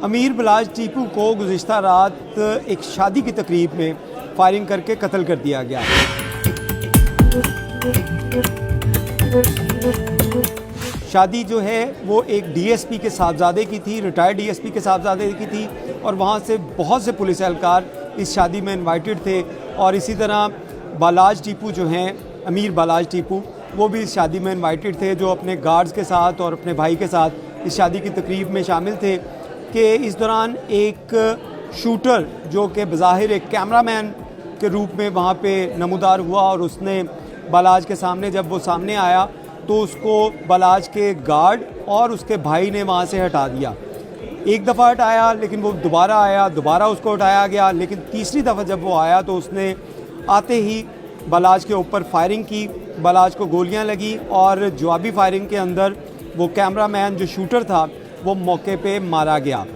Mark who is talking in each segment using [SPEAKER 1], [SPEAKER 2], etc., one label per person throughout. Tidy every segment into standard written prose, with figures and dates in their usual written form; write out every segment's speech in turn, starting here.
[SPEAKER 1] अमीर बलाज टीपू को गुज़िश्ता रात एक शादी की तकरीब में फायरिंग करके कत्ल कर दिया गया। शादी जो है वो एक डीएसपी के साहबजादे की थी, रिटायर्ड डीएसपी के साहबजादे की थी, और वहाँ से बहुत से पुलिस एहलकार इस शादी में इनवाइटेड थे। और इसी तरह बालाज टीपू जो हैं, अमीर बालाज टीपू, वो भी इस शादी में इनवाइटेड थे, जो अपने गार्ड्स के साथ और अपने भाई के साथ इस शादी की तकरीब में शामिल थे। कि इस दौरान एक शूटर जो कि बज़ाहिर एक कैमरामैन के रूप में वहाँ पे नमूदार हुआ, और उसने बालाज के सामने, जब वो सामने आया तो उसको बालाज के गार्ड और उसके भाई ने वहाँ से हटा दिया। एक दफ़ा हटाया, लेकिन वो दोबारा आया, दोबारा उसको हटाया गया, लेकिन तीसरी दफ़ा जब वो आया तो उसने आते ही बालाज के ऊपर फायरिंग की। बालाज को गोलियां लगी और जवाबी फायरिंग के अंदर वो कैमरामैन जो शूटर था वो मौके पे मारा गया।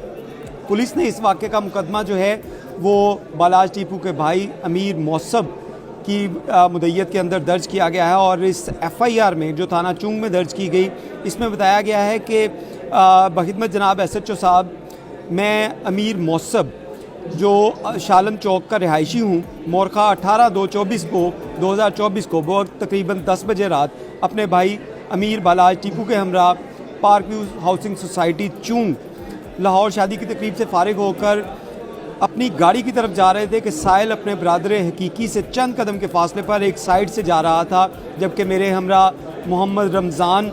[SPEAKER 1] पुलिस ने इस वाक़े का मुकदमा जो है वो बालाज टीपू के भाई अमीर मौसब की मुद्दत के अंदर दर्ज किया गया है। और इस एफआईआर में जो थाना चुंग में दर्ज की गई, इसमें बताया गया है कि बखिदमत जनाब एसएचओ साहब, मैं अमीर मौसब जो शालम चौक का रिहायशी हूँ, मोरखा 18/2/2024 को वो तकरीबन 10 बजे रात अपने भाई अमीर बालाज टीपू के हमरा park view housing society Chung Lahore शादी की तकरीब से फारिग होकर अपनी गाड़ी की तरफ जा रहे थे कि साहिल अपने बरादर हकीकी से चंद कदम के फासले पर एक साइड से जा रहा था, जबकि मेरे हमरा मोहम्मद रमज़ान,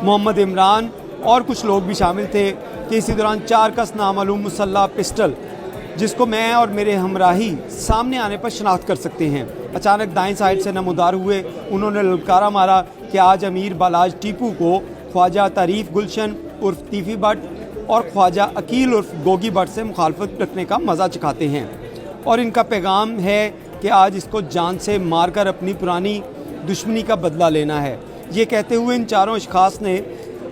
[SPEAKER 1] मोहम्मद इमरान और कुछ लोग भी शामिल थे। कि इसी दौरान 4 कस नामालूम मुसल्ला पिस्टल, जिसको मैं और मेरे हमराही सामने आने पर शनाख्त कर सकते हैं, अचानक दाएं साइड से नमूदार हुए। उन्होंने ललकारा मारा कि आज अमीर बालाज टीपू को ख्वाजा तारीफ़ गुलशन उर्फ तीफ़ी भट्ट और ख्वाजा अकील उर्फ गोगी भट्ट से मुखालफत रखने का मज़ा चखाते हैं, और इनका पैगाम है कि आज इसको जान से मारकर अपनी पुरानी दुश्मनी का बदला लेना है। ये कहते हुए इन चारों अशखास ने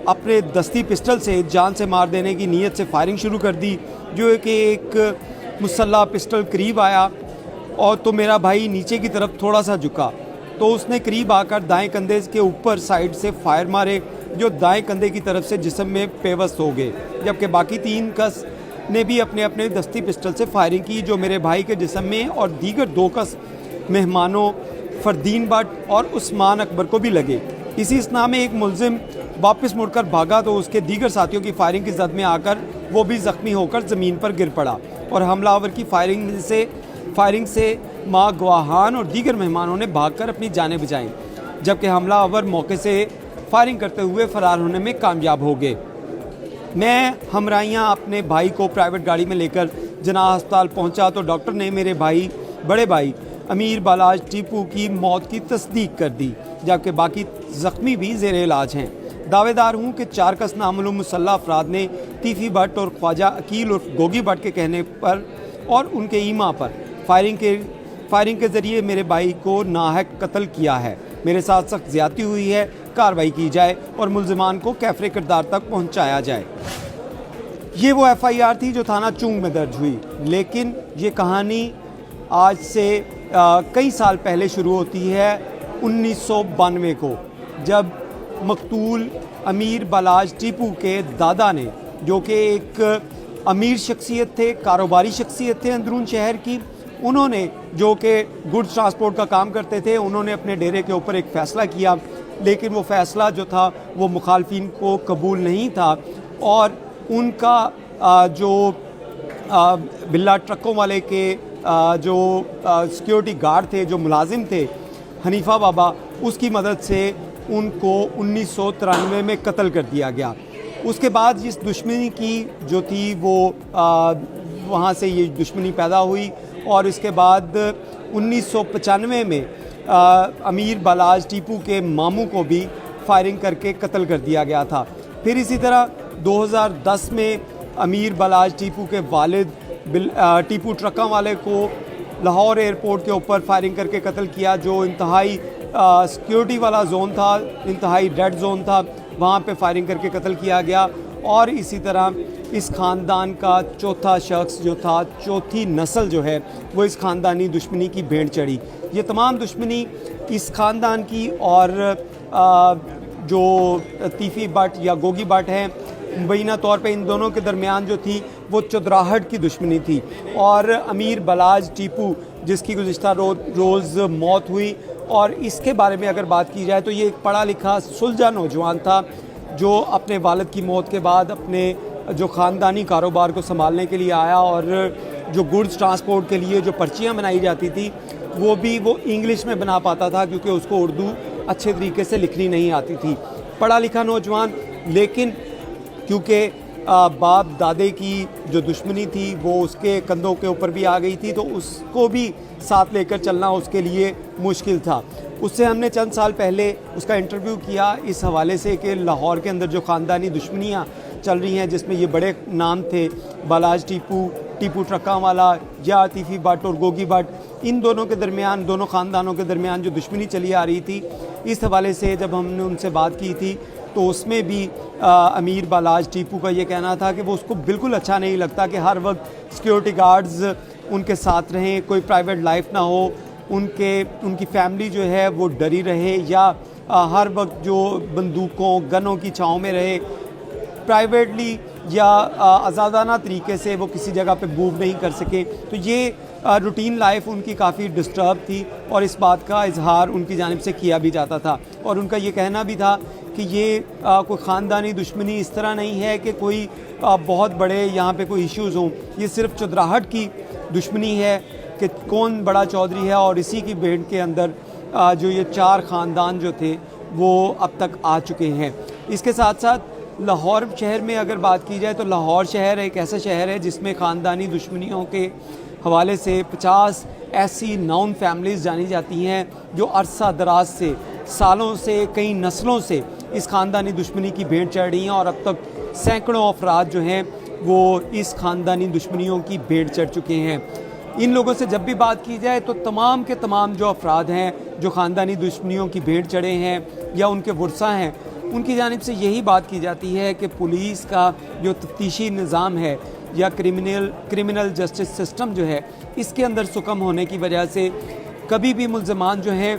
[SPEAKER 1] अपने दस्ती पिस्टल से जान से मार देने की नीयत से फायरिंग शुरू कर दी। जो कि एक मुसल्ला पिस्टल करीब आया और तो मेरा भाई नीचे की तरफ थोड़ा सा झुका, तो उसने करीब आकर दाएं कंधे के ऊपर साइड से फायर मारे, जो दाएं कंधे की तरफ से जिस्म में पेवस्त हो गए, जबकि बाकी 3 कस ने भी अपने अपने दस्ती पिस्टल से फायरिंग की, जो मेरे भाई के जिस्म में और दीगर 2 कस मेहमानों फरदीन भट्ट और उस्मान अकबर को भी लगे। इसी असना में एक मुलजिम वापस मुड़कर भागा तो उसके दीगर साथियों की फायरिंग की जद में आकर वो भी ज़ख्मी होकर ज़मीन पर गिर पड़ा, और हमलावर की फायरिंग से माँ गवाहान और दीगर मेहमानों ने भागकर अपनी जानें बचाईं, जबकि हमलावर मौके से फायरिंग करते हुए फ़रार होने में कामयाब हो गए। मैं हमराइयाँ अपने भाई को प्राइवेट गाड़ी में लेकर जनाह अस्पताल पहुँचा तो डॉक्टर ने मेरे बड़े भाई अमीर बालाज टीपू की मौत की तस्दीक कर दी, जबकि बाकी ज़ख्मी भी ज़ेर इलाज हैं। दावेदार हूँ कि 4 कस नामालूम मुसल्ला अफराद ने तीफ़ी भट्ट और ख्वाजा अकील और गोगी भट्ट के कहने पर और उनके ईमा पर फायरिंग के ज़रिए मेरे भाई को नाहक कत्ल किया है। मेरे साथ सख्त ज़्यादती हुई है, कार्रवाई की जाए और मुल्ज़िमान को कैफ़रे किरदार तक पहुँचाया जाए। ये वो एफआईआर थी जो थाना चुंग में दर्ज हुई, लेकिन ये कहानी आज से कई साल पहले शुरू होती है, 1992 को, जब मकतूल अमीर बालाज टीपू के दादा ने, जो कि एक अमीर शख्सियत थे, कारोबारी शख्सियत थे अंदरून शहर की, उन्होंने, जो कि गुड्स ट्रांसपोर्ट का काम करते थे, उन्होंने अपने डेरे के ऊपर एक फ़ैसला किया, लेकिन वो फ़ैसला जो था वो मुखालफिन को कबूल नहीं था, और उनका जो बिल्ला ट्रकों वाले के जो सिक्योरिटी गार्ड थे, जो मुलाजिम थे, हनीफा बाबा, उसकी मदद से उनको 1993 में कत्ल कर दिया गया। उसके बाद जिस दुश्मनी की जो थी वो वहाँ से ये दुश्मनी पैदा हुई, और इसके बाद 1995 में अमीर बालाज टीपू के मामू को भी फायरिंग करके कत्ल कर दिया गया था। फिर इसी तरह 2010 में अमीर बालाज टीपू के वालिद टीपू ट्रकों वाले को लाहौर एयरपोर्ट के ऊपर फायरिंग करके कत्ल किया, जो इंतहाई सिक्योरिटी वाला जोन था, इंतहाई रेड जोन था, वहाँ पे फायरिंग करके कत्ल किया गया। और इसी तरह इस ख़ानदान का चौथा शख्स जो था, चौथी नस्ल जो है, वो इस ख़ानदानी दुश्मनी की भेंट चढ़ी। ये तमाम दुश्मनी इस ख़ानदान की और जो तीफ़ी भट्ट या गोगी भट्ट हैं, मुबैना तौर पे इन दोनों के दरमियान जो थी वो चुदराहट की दुश्मनी थी। और अमीर बलाज टीपू जिसकी गुज़िश्ता रोज़ मौत हुई, और इसके बारे में अगर बात की जाए तो ये एक पढ़ा लिखा सुलझा नौजवान था जो अपने वालिद की मौत के बाद अपने जो ख़ानदानी कारोबार को संभालने के लिए आया, और जो गुड्स ट्रांसपोर्ट के लिए जो पर्चियाँ बनाई जाती थी वो इंग्लिश में बना पाता था क्योंकि उसको उर्दू अच्छे तरीके से लिखनी नहीं आती थी। पढ़ा लिखा नौजवान, लेकिन क्योंकि बाप दादे की जो दुश्मनी थी वो उसके कंधों के ऊपर भी आ गई थी, तो उसको भी साथ लेकर चलना उसके लिए मुश्किल था। उससे हमने चंद साल पहले उसका इंटरव्यू किया इस हवाले से कि लाहौर के अंदर जो ख़ानदानी दुश्मनियाँ चल रही हैं, जिसमें ये बड़े नाम थे बालाज टीपू, टीपू ट्रक्का वाला या आतिफ़ी भट्ट और गोगी भट्ट, इन दोनों के दरमियान, दोनों ख़ानदानों के दरमियान जो दुश्मनी चली आ रही थी, इस हवाले से जब हमने उनसे बात की थी तो उसमें भी अमीर बालाज टीपू का ये कहना था कि वो उसको बिल्कुल अच्छा नहीं लगता कि हर वक्त सिक्योरिटी गार्ड्स उनके साथ रहें, कोई प्राइवेट लाइफ ना हो, उनकी फैमिली जो है वो डरी रहे, या हर वक्त जो बंदूकों गनों की छाँव में रहे, प्राइवेटली या आज़ादाना तरीके से वो किसी जगह पे मूव नहीं कर सके। तो ये रूटीन लाइफ उनकी काफ़ी डिस्टर्ब थी और इस बात का इजहार उनकी जानिब से किया भी जाता था। और उनका ये कहना भी था कि ये कोई ख़ानदानी दुश्मनी इस तरह नहीं है कि कोई बहुत बड़े यहाँ पे कोई इश्यूज़ हों, ये सिर्फ चुदराहट की दुश्मनी है कि कौन बड़ा चौधरी है, और इसी की भेंट के अंदर जो ये 4 ख़ानदान जो थे वो अब तक आ चुके हैं। इसके साथ साथ लाहौर शहर में अगर बात की जाए तो लाहौर शहर एक ऐसा शहर है जिसमें ख़ानदानी दुश्मनियों के हवाले से 50 ऐसी नाउन फैमिलीज़ जानी जाती हैं जो अरसा दराज से, सालों से, कई नस्लों से इस ख़ानदानी दुश्मनी की भेंट चढ़ रही हैं, और अब तक सैकड़ों अफराद जो हैं वो इस ख़ानदानी दुश्मनियों की भेंट चढ़ चुके हैं। इन लोगों से जब भी बात की जाए तो तमाम के तमाम जो अफराद हैं जो ख़ानदानी दुश्मनियों की भेंट चढ़े हैं या उनके वर्सा हैं, उनकी जानिब से यही बात की जाती है कि पुलिस का जो तफ्तीशी निज़ाम है या क्रिमिनल जस्टिस सिस्टम जो है, इसके अंदर सुकम होने की वजह से कभी भी मुल्ज़मान जो हैं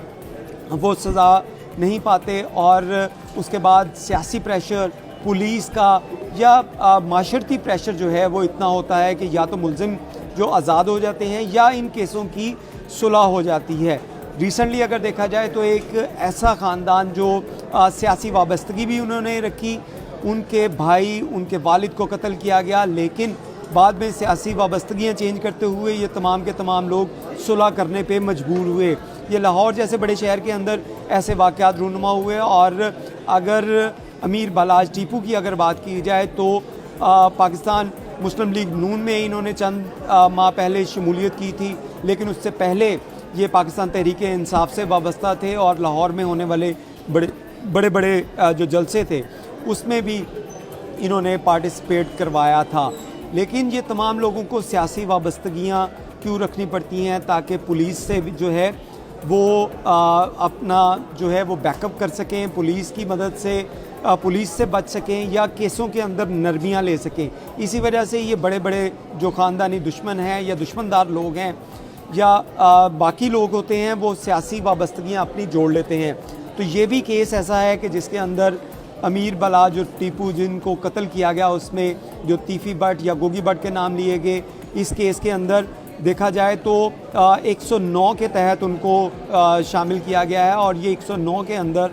[SPEAKER 1] वो सज़ा नहीं पाते, और उसके बाद सियासी प्रेशर पुलिस का या माशरती प्रेशर जो है वो इतना होता है कि या तो मुल्ज़िम जो आज़ाद हो जाते हैं या इन केसों की सुलह हो जाती है। रिसेंटली अगर देखा जाए तो एक ऐसा ख़ानदान जो सियासी वाबस्तगी भी उन्होंने रखी, उनके भाई, उनके वालिद को कत्ल किया गया, लेकिन बाद में सियासी वाबस्तगियाँ चेंज करते हुए ये तमाम के तमाम लोग सुलह करने पे मजबूर हुए। ये लाहौर जैसे बड़े शहर के अंदर ऐसे वाक़यात रूनुमा हुए। और अगर अमीर बालाज टीपू की अगर बात की जाए तो पाकिस्तान मुस्लिम लीग नून में इन्होंने चंद माह पहले शमूलियत की थी, लेकिन उससे पहले ये पाकिस्तान तहरीक इंसाफ से वाबस्ता थे और लाहौर में होने वाले बड़े जो जलसे थे उसमें भी इन्होंने पार्टिसिपेट करवाया था। लेकिन ये तमाम लोगों को सियासी वाबस्तगियाँ क्यों रखनी पड़ती हैं? ताकि पुलिस से जो है वो अपना जो है वो बैकअप कर सकें, पुलिस की मदद से पुलिस से बच सकें या केसों के अंदर नरमियाँ ले सकें। इसी वजह से ये बड़े जो ख़ानदानी दुश्मन हैं या दुश्मनदार लोग हैं या बाकी लोग होते हैं वो सियासी वाबस्तगियाँ अपनी जोड़ लेते हैं। तो ये भी केस ऐसा है कि जिसके अंदर अमीर बालाज और टीपू जिनको कत्ल किया गया, उसमें जो तीफ़ी भट्ट या गोगी भट्ट के नाम लिए गए, इस केस के अंदर देखा जाए तो 109 के तहत उनको शामिल किया गया है। और ये 109 के अंदर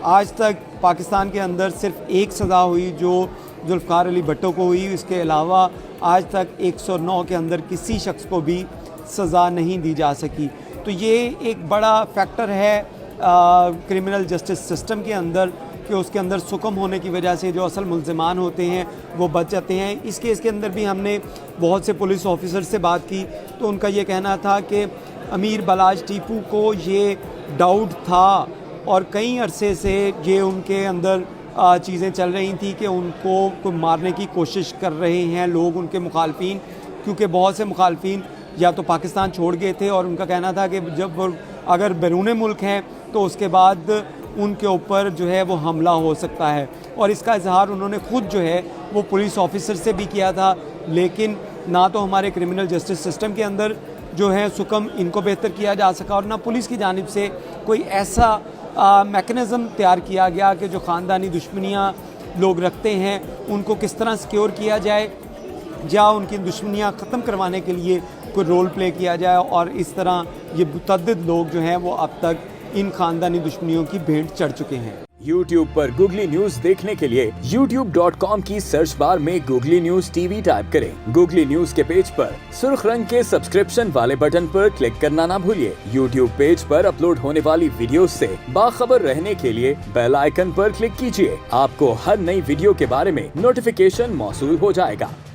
[SPEAKER 1] आज तक पाकिस्तान के अंदर सिर्फ एक सज़ा हुई जो जुल्फ़कार अली भट्टो को हुई। इसके अलावा आज तक 109 के अंदर किसी शख्स को भी सज़ा नहीं दी जा सकी। तो ये एक बड़ा फैक्टर है क्रिमिनल जस्टिस सिस्टम के अंदर कि उसके अंदर सुकम होने की वजह से जो असल मुल्ज़िमान होते हैं वो बच जाते हैं। इस केस के अंदर भी हमने बहुत से पुलिस ऑफिसर से बात की तो उनका ये कहना था कि अमीर बालाज टीपू को ये डाउट था और कई अरसे से ये उनके अंदर चीज़ें चल रही थी कि उनको मारने की कोशिश कर रहे हैं लोग, उनके मुखालफिन, क्योंकि बहुत से मुखालफिन या तो पाकिस्तान छोड़ गए थे और उनका कहना था कि जब वो अगर बैरून मुल्क हैं तो उसके बाद उनके ऊपर जो है वो हमला हो सकता है। और इसका इजहार उन्होंने ख़ुद जो है वो पुलिस ऑफिसर से भी किया था। लेकिन ना तो हमारे क्रिमिनल जस्टिस सिस्टम के अंदर जो है सुकम इनको बेहतर किया जा सका और ना पुलिस की जानिब से कोई ऐसा मैकेनिज़्म तैयार किया गया कि जो ख़ानदानी दुश्मनियाँ लोग रखते हैं उनको किस तरह सिक्योर किया जाए, या उनकी दुश्मनियाँ ख़त्म करवाने के लिए कोई रोल प्ले किया जाए। और इस तरह ये मुतअद्दिद लोग जो हैं वो अब तक इन ख़ानदानी दुश्मनियों की भेंट चढ़ चुके हैं।
[SPEAKER 2] YouTube पर गूगली न्यूज देखने के लिए youtube.com की सर्च बार में गूगली न्यूज टीवी टाइप करें। गूगली न्यूज के पेज पर सुर्ख रंग के सब्सक्रिप्शन वाले बटन पर क्लिक करना ना भूलिए। YouTube पेज पर अपलोड होने वाली वीडियोस से बाखबर रहने के लिए बेल आइकन पर क्लिक कीजिए। आपको हर नई वीडियो के बारे में नोटिफिकेशन मौसूल हो जाएगा।